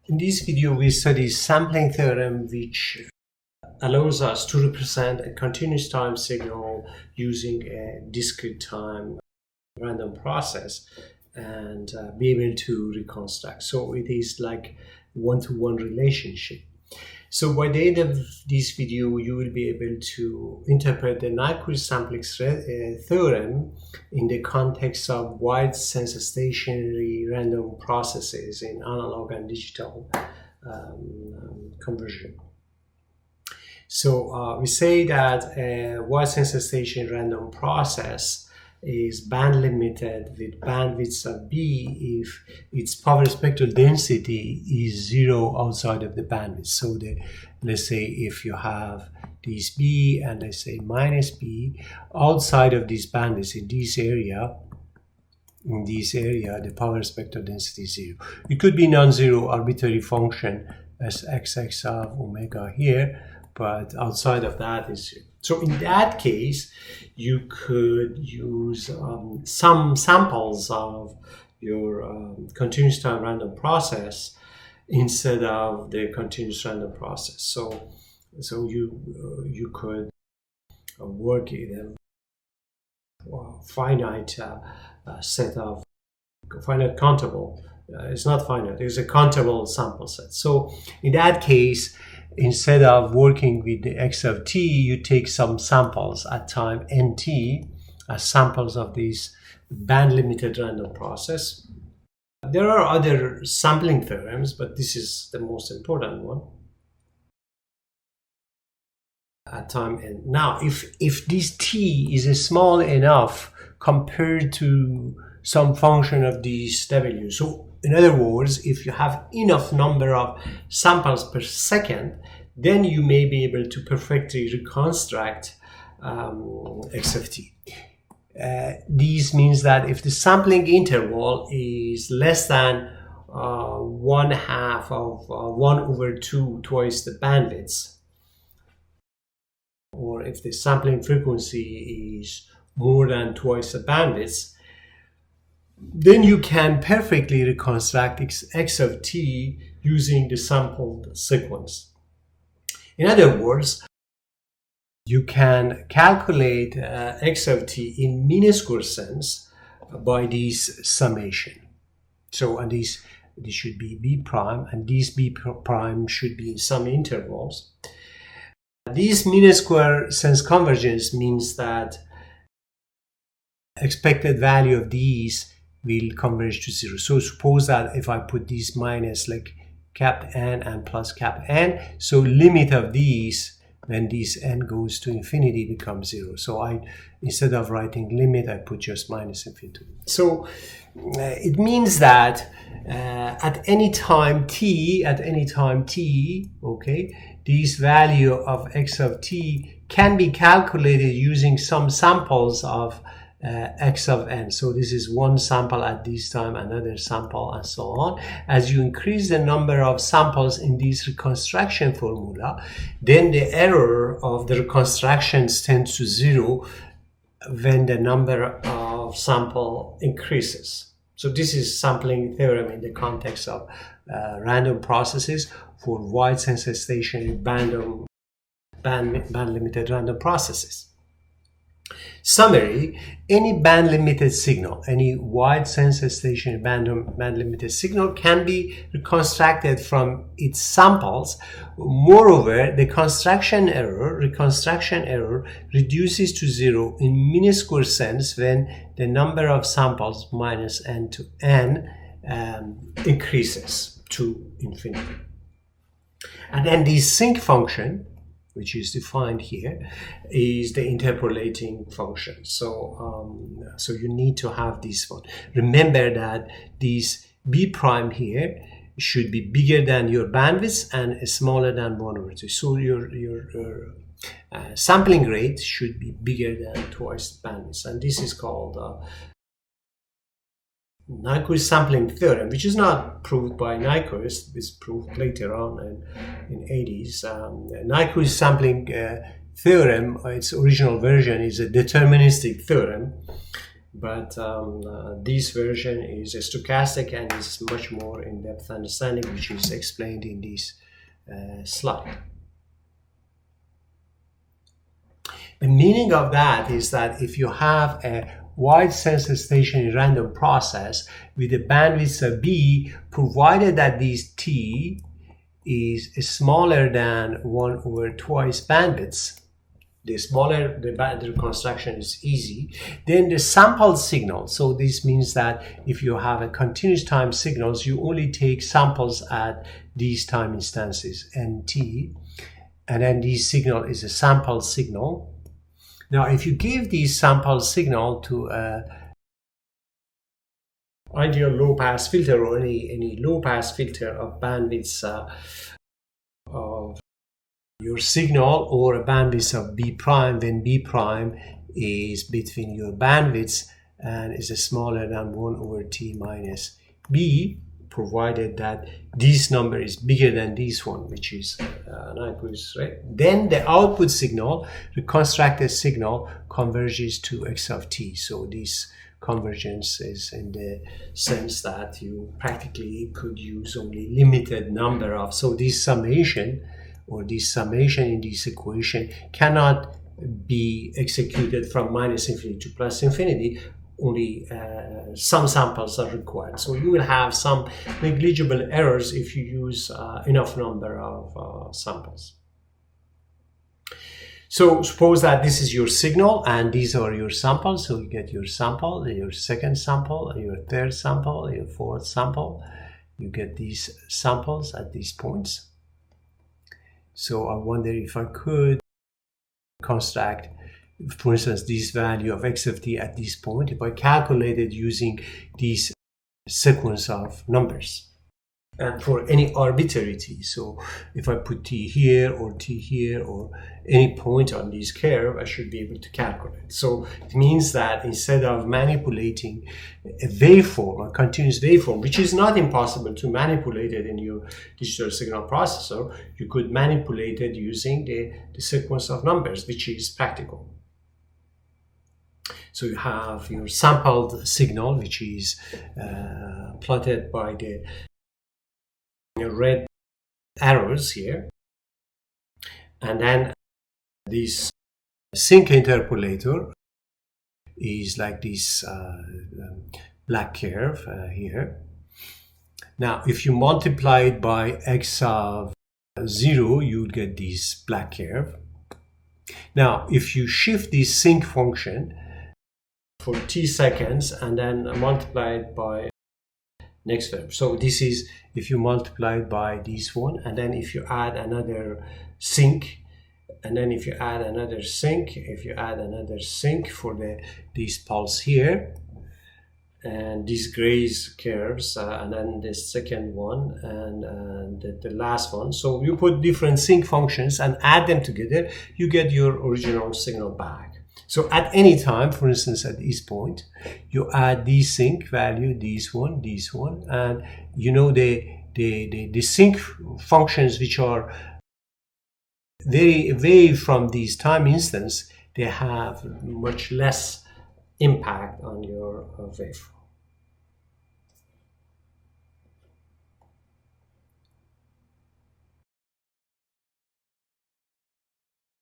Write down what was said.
In this video, we study sampling theorem, which allows us to represent a continuous time signal using a discrete time random process and be able to reconstruct. So it is like one-to-one relationship. So by the end of this video, you will be able to interpret the Nyquist sampling theorem in the context of wide sense stationary random processes in analog and digital conversion. So we say that a wide sense stationary random process is band limited with bandwidth of B if its power spectral density is 0 outside of the bandwidth. So let's say if you have this B and let's say minus B, outside of this bandwidth in this area, the power spectral density is 0. It could be non-zero arbitrary function as xx of omega here, but outside of that is 0. So in that case, you could use some samples of your continuous time random process instead of the continuous random process. So you could work in a finite set of finite countable. It's not finite. It's a countable sample set. So in that case, instead of working with the x of t, you take some samples at time nt as samples of this band-limited random process. There are other sampling theorems, but this is the most important one. At time n. Now, if this t is small enough compared to some function of this w, so in other words, if you have enough number of samples per second, then you may be able to perfectly reconstruct x of t. This means that if the sampling interval is less than 1/2 of 1/2 twice the bandwidth, or if the sampling frequency is more than twice the bandwidth, then you can perfectly reconstruct x of t using the sampled sequence. In other words, you can calculate x of t in mean-square sense by this summation. So, and this should be b prime, and this b prime should be in some intervals. This mean-square sense convergence means that expected value of these will converge to 0. So suppose that if I put these minus like cap n and plus cap n, so limit of these when this n goes to infinity becomes 0. So instead of writing limit, I put just minus infinity. So it means that at any time t, okay, this value of x of t can be calculated using some samples of x of n. So this is one sample at this time, another sample, and so on. As you increase the number of samples in this reconstruction formula, then the error of the reconstructions tends to 0 when the number of sample increases. So this is sampling theorem in the context of random processes for wide sense stationary band-limited random processes. Summary: any band-limited signal, any wide sense stationary band-limited signal can be reconstructed from its samples. Moreover, the reconstruction error reduces to 0 in mean-square sense when the number of samples minus n to n increases to infinity. And then the sinc function, which is defined here, is the interpolating function. So you need to have this one. Remember that this b prime here should be bigger than your bandwidth and smaller than 1/2. So your sampling rate should be bigger than twice the bandwidth, and this is called Nyquist sampling theorem, which is not proved by Nyquist. It's proved later on in 80s. Nyquist sampling theorem, its original version, is a deterministic theorem but this version is a stochastic and is much more in-depth understanding, which is explained in this slide. The meaning of that is that if you have a wide sensor station in random process with a bandwidth of B, provided that this T is smaller than 1 over twice bandwidths, the smaller the reconstruction is easy, then the sample signal, so this means that if you have a continuous time signals, you only take samples at these time instances, nt, and then this signal is a sample signal. Now, if you give this sample signal to a ideal low-pass filter or any low-pass filter of bandwidths of your signal, or a bandwidth of B prime, when B prime is between your bandwidths and is smaller than 1 over T minus B, provided that this number is bigger than this one, which is right? Then the output signal, the constructed signal, converges to x of t. So this convergence is in the sense that you practically could use only limited number of, so this summation or this summation in this equation cannot be executed from minus infinity to plus infinity. Only some samples are required. So you will have some negligible errors if you use enough number of samples. So suppose that this is your signal and these are your samples. So you get your sample, your second sample, your third sample, your fourth sample. You get these samples at these points. So I wonder if I could construct, for instance, this value of x of t at this point, if I calculated using this sequence of numbers and for any arbitrary t. So if I put t here or t here or any point on this curve, I should be able to calculate. So it means that instead of manipulating a waveform, a continuous waveform, which is not impossible to manipulate it in your digital signal processor, you could manipulate it using the sequence of numbers, which is practical. So you have your sampled signal, which is plotted by the red arrows here. And then this sync interpolator is like this black curve here. Now, if you multiply it by x of 0, you would get this black curve. Now, if you shift this sync function for t seconds and then multiply it by next term. So this is if you multiply it by this one, and then if you add another sync, and then if you add another sync, if you add another sync for this pulse here, and these grays curves, and then the second one, and the last one. So you put different sync functions and add them together, you get your original signal back. So at any time, for instance, at this point, you add the sync value, this one, and you know the sync functions which are very away from these time instance, they have much less impact on your waveform.